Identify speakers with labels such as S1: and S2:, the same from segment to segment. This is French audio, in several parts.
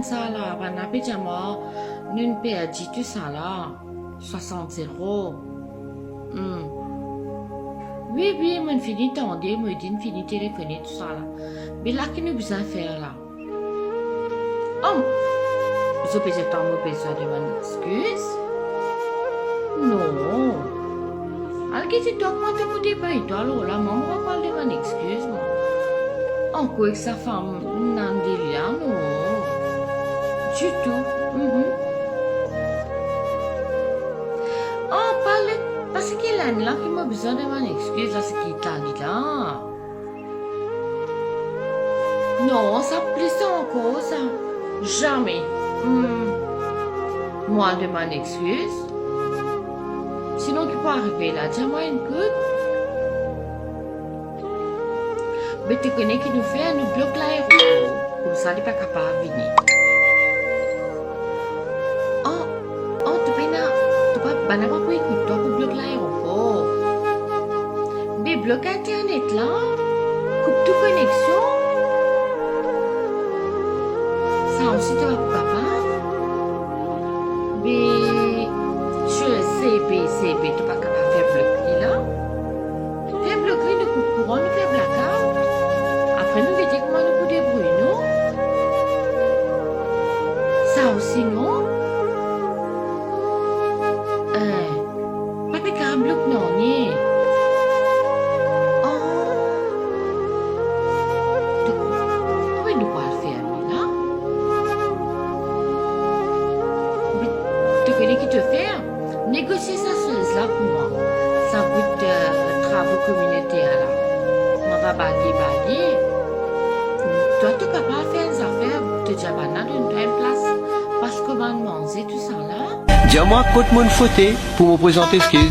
S1: ça là, on a pédiamment, nous perdu tout ça là, 60 €. Oui, oui, mon fini tendez, moi dit fini téléphoner tout ça là. Mais là, qu'est-ce que nous besoin faire là? Oh, je peux dire tant besoin de mon excuse? Non. Alors qu'est-ce que tu augmentes pour des pays? Toi alors là, maman va parler de mon excuse moi. Encore avec sa femme, n'en dit rien, non. Du tout. Oh, parle, parce qu'il y a là qui m'a besoin de mon excuse, là, c'est qui t'a dit là. Non, ça plus encore, ça. Jamais. Moi de mon excuse. Sinon, qui peut arriver là, dis-moi une coup. Mais tu connais qui nous fait, nous bloque l'aéroport. Comme ça, il n'est pas capable de venir. Tu n'as pas pu écouter toi pour bloquer l'aéroport. Mais bloque Internet là, coupe toute connexion. Ça aussi, tu vas pas capable. Mais je CB, tu n'es pas capable de faire bloquer là. Faire bloquer le coup de courant, nous faire blackout. Après, nous verrons comment nous pouvons débrouiller, non? Ça aussi, non? Papa câble bloc non, ni. Oh. Oui, nous pas le faire, là. Mais tu connais qui te fait? Négocier ça chose là pour moi. Ça goûte travaux communautaires là. On va baguer. Toi, tu es capable de faire des affaires, tu dis, donne-toi une place. Parce que va manger tout ça là.
S2: Dis-moi, côte mon fauté pour me présenter excuse.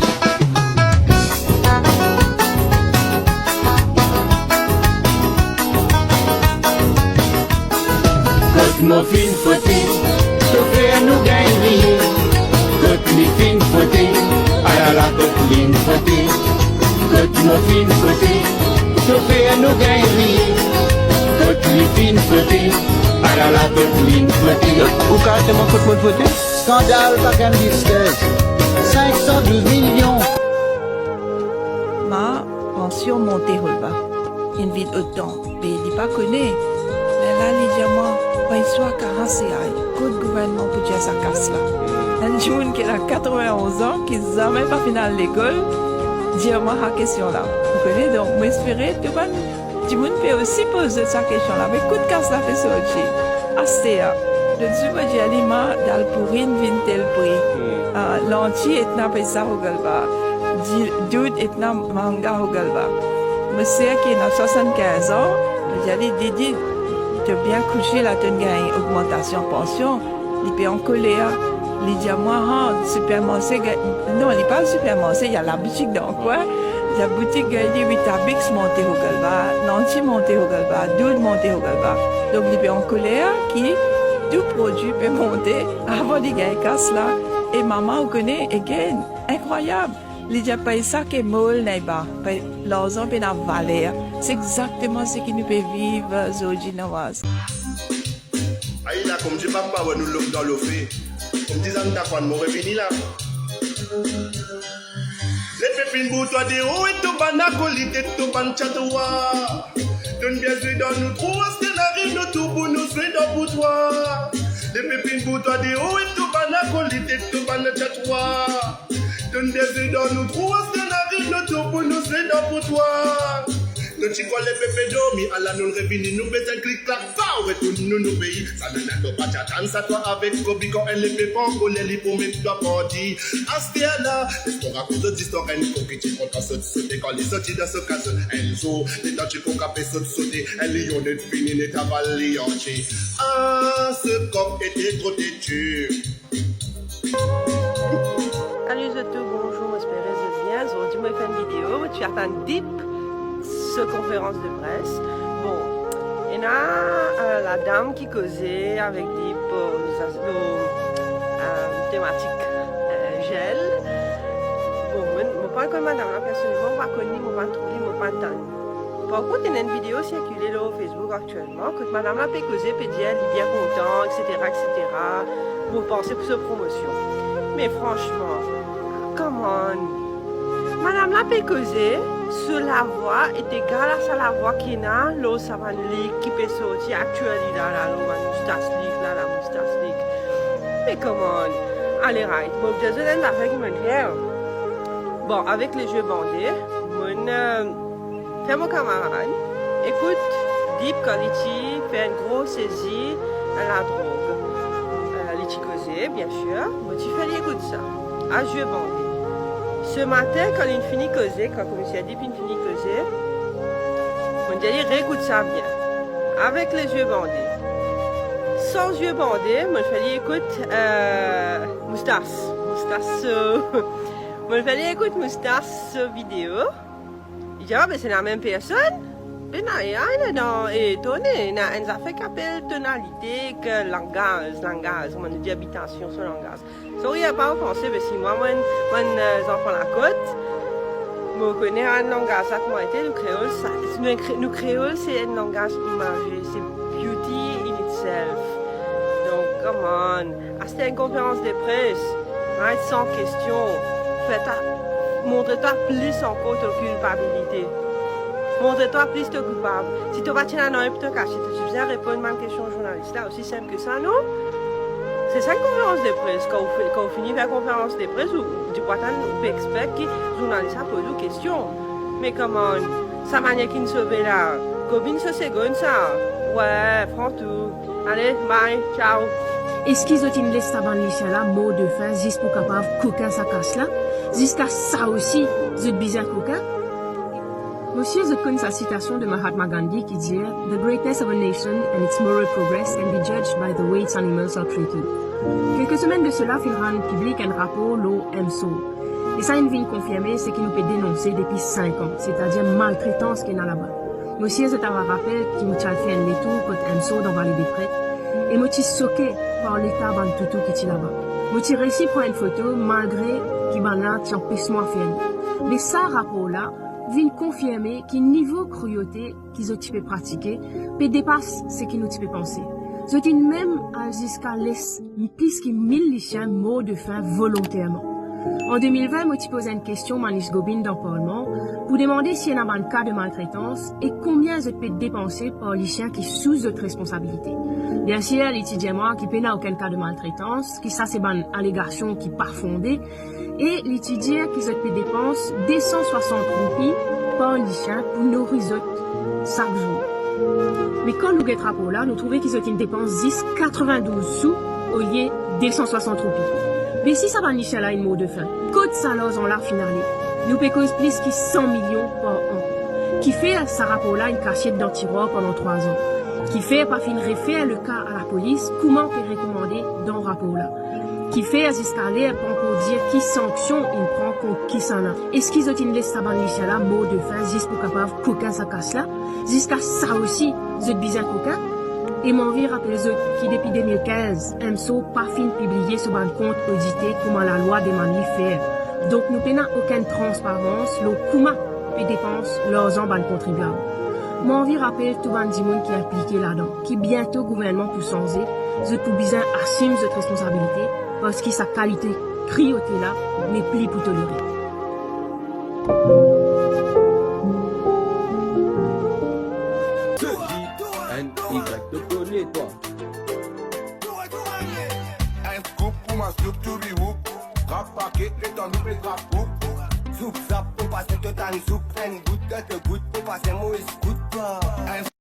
S3: Côte mon fin fauté, te fait nous gagner. Côte mi fin fauté, à la côte ligne fauté. Côte mon fin fauté, te fait nous gagner. Côte mi fin fauté, à la côte ligne fauté.
S2: Ou carrément côte mon fauté?
S4: Scandale, pas qu'un business. 512 millions.
S5: Ma pension montée au bas. Une ville autant. Mais il n'est pas connu. Mais là, il dit à moi, pas soit caracé. Côte gouvernement pour dire ça casse là. Un jeune qui a 91 ans, qui n'a jamais pas fini à l'école, dit à moi la question là. Vous connaissez donc, moi j'espérais, tout le monde peut aussi poser sa question là. Mais coup de casse là, fait ça aussi. Astéa. Le Dieu dit à l'ima, dans le pourrine, vient tel prix. L'anti est n'a pas ça au galba. Doud est n'a manga au galba. Monsieur qui a 75 ans, il a dit, Didi, tu as bien couché là, tu as une augmentation pension. Il peut en colère. Il dit à moi, supermarché, non, il n'est pas le supermarché, il y a la boutique dans quoi. La boutique, il dit, Vitabix monté au galba, l'anti monté au galba, Doud monté au galba. Donc, il peut en colère qui tout produit peut monter avant de gagner casse là. Et maman, vous connaissez, again, incroyable. Il n'y a pas ça qui est molle, n'est pas. L'argent peut la valeur. C'est exactement ce qui nous peut vivre, aujourd'hui, Nawaz.
S6: Aïe là, comme je ne pas nous l'offre dans l'offre. Comme disant, t'as mon revenu là. Les pépines pour toi des hauts et tout banacolité, tout ban chatoua. Donne bien jouer dans nous trous, c'est la rive, nous tout pour nous jouer dans pour toi. Les pépines pour toi des hauts et tout banacolité, tout ban chatoua. Donne bien jouer dans nous trous, c'est la rive, nous tout pour nous jouer dans pour toi. Nous t'y les pépés dormi, à la non revenu, nous mettons un clic clac, pas ouais, tout nous pays. Ça ne n'a pas de ça toi avec Kobi quand elle est pépé en colère, pour mettre toi parti. Astéana, l'histoire à cause de l'histoire, elle faut que tu comptes à sauter quand les sorties de ce cas, elle joue, les temps tu peux caper sauter, elle y en est fini, n'est pas valianté. Ah, ce corps était trop têtu.
S7: Salut à tous, bonjour, j'espère que vous bien. Aujourd'hui, je vais faire une vidéo, tu attends deep. Conférence de presse. Bon, il y a la dame qui causait avec des thématiques gel. Bon, je ne sais pas comment madame, personnellement, je ne connais pas, je ne sais pas. Par contre, il y a une vidéo circulée là au Facebook actuellement, que madame a causé, peut dire, elle est bien content, etc., etc., pour penser pour sa promotion. Mais franchement, come on. Madame la causé, sur la voix est égale à la voix qu'il y a, là, ça va qui peut sortir actuellement, là, la moustache lick, là, la moustache lick. Mais come on. Allez, right. Bon, désolé d'affaire qui me fait. Bon, avec les jeux bandés, mon camarade, écoute, Deep Quality fait une grosse saisie à la drogue. L'échicosé, bien sûr. Moi, tu fais écoute ça. À jeu bandé. Ce matin, quand il finit causer, quand le commissaire Deep finit causer, on dit réécoute ça bien. Avec les yeux bandés. Sans yeux bandés, moi, je fais écoute, moustache. Moi, je fais écoute, moustache vidéo. Il dit, ah, mais c'est la même personne. Mais non, il y a étonné. Il y a une affaire qui appelle tonalité que langage, on dit habitation sur langage. So, il n'y a pas pensé, mais si moi, enfant la côte, je connais un langage qui m'a été, le créole, c'est un langage imagé, c'est beauty in itself. Donc, come on. C'était une conférence de presse, right, sans question. Montre-toi plus encore ta culpabilité. Montre-toi plus ta coupable. Si tu vas tenir dans un peu de cacher, tu viens répondre à une question journaliste. Là, aussi simple que ça, non? C'est ça une conférence de presse. Quand vous finissez la conférence de presse, tu peux expect que le journaliste a posé une question. Mais comment? Ça manière qu'il sauve là. Combien de secondes ça? Ouais, prends tout. Allez, bye, ciao.
S8: Est-ce qu'ils ont une liste avant là, mot de fin, juste pour capable coquin sa casse là? Jusqu'à ça aussi, c'est bizarre coquin? Monsieur connaît sa citation de Mahatma Gandhi qui dit « The greatness of a nation and its moral progress can be judged by the way its animals are treated ». Quelques semaines de cela, il rend public un rapport, l'eau MSO. Et ça, il vient confirmer ce qu'il nous peut dénoncer depuis 5 ans, c'est-à-dire maltraitance qu'il y a là-bas. Monsieur, c'est un rappel qui nous a fait un détour contre MSO dans Vallée des Prêtres. Et moi, je suis choqué par l'état de tout qui est là-bas. Moi, je réussi à prendre une photo malgré qu'il y a un empêchement à faire. Mais ça, rapport-là, vient confirmer qu'il niveau cruauté qu'ils ont pu pratiquer peut dépasse ce qu'ils nous pu penser. Je dis même jusqu'à plus que 1000 lycéens morts de faim volontairement. En 2020, moi, tu posais une question à Manish Gobin dans le Parlement pour demander s'il y a un cas de maltraitance et combien je peux dépenser par les lycéens qui sont sous notre responsabilité. Bien sûr, l'étudiant qui n'a aucun cas de maltraitance, qui ça c'est une allégation qui pas fondée, et l'étudiant qui peut dépenser 260 roupies par lycéen pour nourrir chaque jour. Mais quand nous guettons pour là, nous trouvons qu'ils ont une dépense 92 sous au lieu de 260 roupies. Mais si ça va nicher là une mot de fin, code salaire en l'art finale, nous payons plus que 100 millions par an. Qui fait ça rapport là une cachette dans le tiroir pendant 3 ans. Qui fait pas fin refaire le cas à la police, comment peut recommander dans le rapport là. Qui fait à escaler pour encore dire qui sanction il prend contre qui s'en a. Est-ce qu'ils ont une liste à nicher là, mot de fin, juste pour capable coquin sa casse là, jusqu'à ça aussi, vous êtes bizarre coquin. Et mon vie rappelle eux qui depuis 2015, MSO pas fin publié sur un compte audité comment la loi demande de faire. Donc nous n'avons aucune transparence, le KUMAR et dépense leurs en contribuables. Mon vie rappelle tout le monde qui est impliqué là-dedans, qui bientôt gouvernement pour changer, je pour bien assume cette responsabilité parce que sa qualité cruauté là n'est plus pour tolérer.
S3: Il va te donner, toi. Un scoop pour ma soupe, to be whoop. Rap paquet, le temps nous fait rap whoop. Soupe, zap, pour passer total soupe. Un goutte, pour passer mauvais coup de